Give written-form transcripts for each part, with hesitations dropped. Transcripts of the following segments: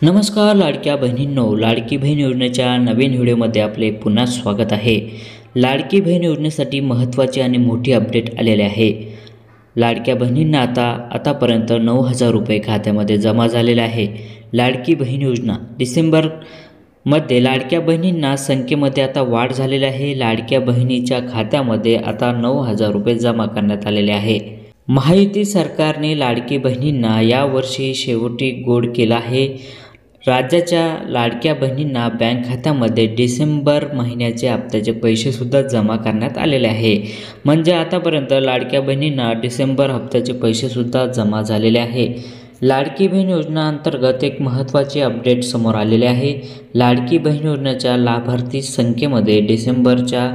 नमस्कार लाडक्या बहिणींनो, लाडकी बहीण योजनेच्या नवीन व्हिडिओमध्ये आपले पुन्हा स्वागत आहे। लाडकी बहीण योजनेसाठी महत्त्वाची आणि मोठी अपडेट आलेले आहे। लाडक्या बहिणींना आतापर्यंत 9,000 रुपये खात्यामध्ये जमा झालेले आहे। लाडकी बहीण योजना डिसेंबरमध्ये लाडक्या बहिणींना संख्येमध्ये आता वाढ झालेली आहे। लाडक्या बहिणीच्या खात्यामध्ये आता 9,000 रुपये जमा करण्यात आलेले आहे। महायुती सरकारने लाडकी बहिणींना यावर्षी शेवटी गोड केला आहे। राज्याच्या लाडक्या बहिणींना बँक खात्यामध्ये डिसेंबर महिन्याचे हप्त्याचे पैसेसुद्धा जमा करण्यात आलेले आहे। म्हणजे आतापर्यंत लाडक्या बहिणींना डिसेंबर हप्त्याचे पैसेसुद्धा जमा झालेले आहे। लाडकी बहीण योजना अंतर्गत एक महत्त्वाची अपडेट समोर आलेले आहे। लाडकी बहीण योजनेच्या लाभार्थी संख्येमध्ये डिसेंबरच्या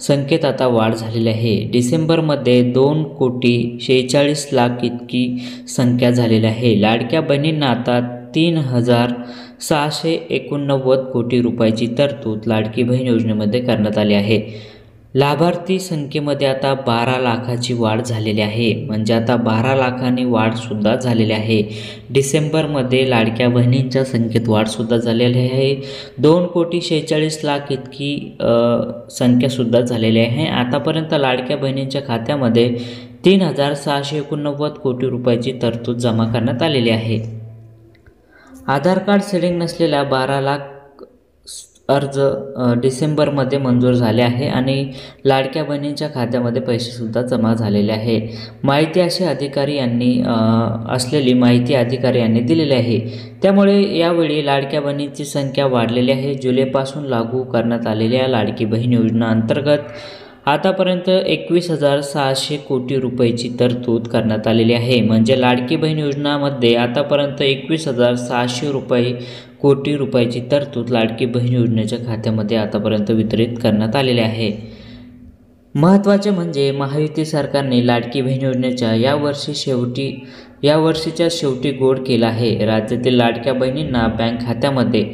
संख्येत आता वाढ झालेली आहे। डिसेंबरमध्ये 2,46,00,000 इतकी संख्या झालेली आहे। लाडक्या बहिणींना आता 3,689 कोटी रुपयाची तरतूद लाडकी बहीण योजनेमध्ये करण्यात आली आहे। लाभार्थी संख्येमध्ये आता 12 लाखाची वाढ झालेली आहे। म्हणजे आता 12 लाखांनी वाढसुद्धा झालेली आहे। डिसेंबरमध्ये लाडक्या बहिणींच्या संख्येत वाढसुद्धा झालेली आहे। 2,46,00,000 इतकी संख्यासुद्धा झालेली आहे। आतापर्यंत लाडक्या बहिणींच्या खात्यामध्ये 3,689 कोटी रुपयाची तरतूद जमा करण्यात आलेली आहे। आधार कार्ड सेडिंग नसलेल्या 12 लाख अर्ज डिसेंबरमध्ये मंजूर झाले आहे आणि लाडक्या बहिणींच्या खात्यामध्ये पैसेसुद्धा जमा झालेले आहे। माहिती अधिकारी यांनी दिलेली आहे। त्यामुळे यावेळी लाडक्या बहिणींची संख्या वाढलेली आहे। जुलैपासून लागू करण्यात आलेल्या लाडकी बहीण योजना अंतर्गत आतापर्यंत 21,600 कोटी रुपयाची तरतूद करण्यात आलेली आहे। म्हणजे लाडकी बहीण योजनामध्ये आतापर्यंत 21,600 कोटी रुपयाची तरतूद लाडकी बहीण योजनेच्या खात्यामध्ये आतापर्यंत वितरित करण्यात आलेले आहे। महत्त्वाचे म्हणजे महायुती सरकारने लाडकी बहीण योजनेच्या यावर्षीच्या शेवटी गोड केला आहे। राज्यातील लाडक्या बहिणींना बँक खात्यामध्ये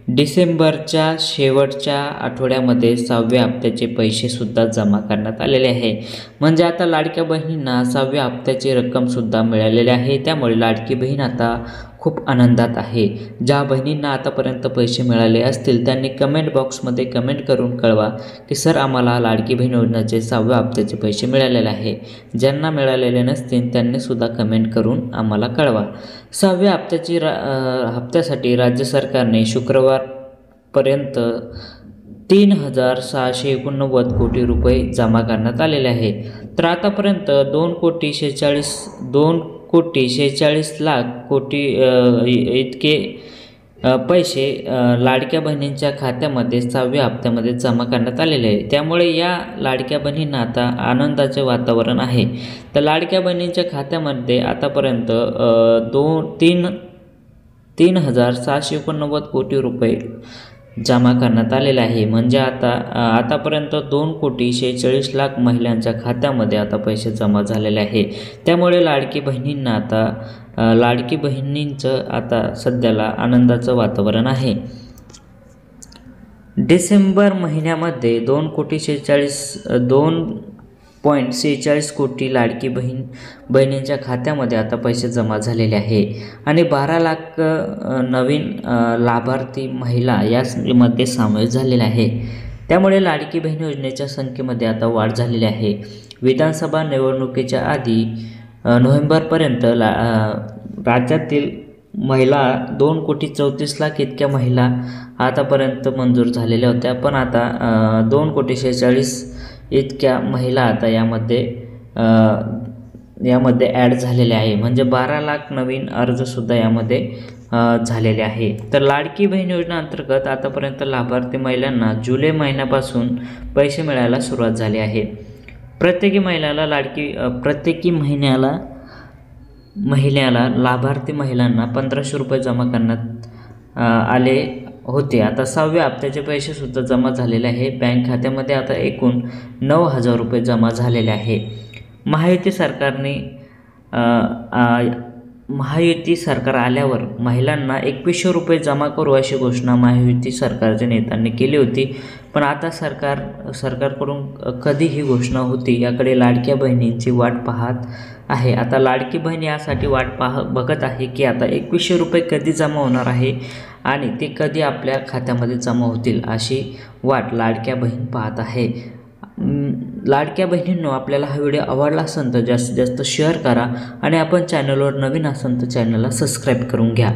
डिसेंबरच्या शेवटच्या आठवड्यामध्ये 6व्या हप्त्याचे पैसेसुद्धा जमा करण्यात आलेले आहे। म्हणजे आता लाडक्या बहिणींना 6व्या हप्त्याची रक्कमसुद्धा मिळालेली आहे। त्यामुळे लाडकी बहीण आता खूप आनंदात आहे। ज्या बहिणींना आतापर्यंत पैसे मिळाले असतील त्यांनी कमेंट बॉक्समध्ये कमेंट करून कळवा की सर आम्हाला लाडकी बहीण योजनेचे 6व्या हप्त्याचे पैसे मिळालेले आहे। ज्यांना मिळालेले नसतील त्यांनीसुद्धा कमेंट करून आम्हाला कळवा। 6व्या हप्त्यासाठी राज्य सरकारने शुक्रवारपर्यंत 3,689 कोटी रुपये जमा करण्यात आलेले आहे। तर आतापर्यंत 2,46,00,000 कोटी इतके पैसे लाडक्या बहिणींच्या खात्यामध्ये 6व्या हप्त्यामध्ये जमा करण्यात आलेले आहे। त्यामुळे या लाडक्या बहिणींना आता आनंदाचे वातावरण आहे। तर लाडक्या बहिणींच्या खात्यामध्ये आतापर्यंत 3,689 कोटी रुपये जमा करण्यात आलेले आहे। म्हणजे आतापर्यंत 2,46,00,000 महिलांच्या खात्यामध्ये आता पैसे जमा झालेले आहे। त्यामुळे लाडकी बहिणींचं आता सध्याला आनंदाचं वातावरण आहे। डिसेंबर महिन्यामध्ये 2,46 कोटी लाडकी बहिणींच्या खात्यामध्ये आता पैसे जमा झालेले आहे आणि 12 लाख नवीन लाभार्थी महिला यामध्ये सामील झालेल्या आहे। त्यामुळे लाडकी बहीण योजनेच्या संख्येमध्ये आता वाढ झालेली आहे। विधानसभा निवडणुकीच्या आधी नोव्हेंबरपर्यंत राज्यातील महिला 2,34,00,000 इतक्या महिला आतापर्यंत मंजूर झालेल्या होत्या। पण आता 2,46,00,000 इतक्या महिला आता यामध्ये ॲड झालेले आहे। म्हणजे 12 लाख नवीन अर्जसुद्धा यामध्ये झालेले आहे। तर लाडकी बहीण योजना अंतर्गत आतापर्यंत लाभार्थी महिलांना जुलै महिन्यापासून पैसे मिळायला सुरुवात झाली आहे। प्रत्येकी महिन्याला लाभार्थी महिलांना 1,500 रुपये जमा करण्यात आले होते। आता 6व्या हप्त्याचे पैसेसुद्धा जमा झालेले आहे। बँक खात्यामध्ये आता एकूण 9,000 रुपये जमा झालेले आहे। महायुती सरकारने महायुती सरकार आल्यावर महिलांना 2100 रुपये जमा करू अशी घोषणा महायुती सरकारच्या नेत्यांनी केली होती. पण आता सरकारकडून कधी ही घोषणा होती याकडे लाडक्या बहिणींची वाट पाहत आहे. आता लाडकी बहीण यासाठी वाट बघत आहे की आता 2100 रुपये कधी जमा होणार आहे आणि ते कधी आपल्या खात्यामध्ये जमा होतील अशी वाट लाडक्या बहीण पाहत आहे. लाडक्या बहिणींनो, आपल्याला हा व्हिडिओ आवडला असेल तर जास्तीत जास्त शेअर करा आणि आपण चॅनलवर नवीन असाल तर चॅनलला सबस्क्राईब करून घ्या.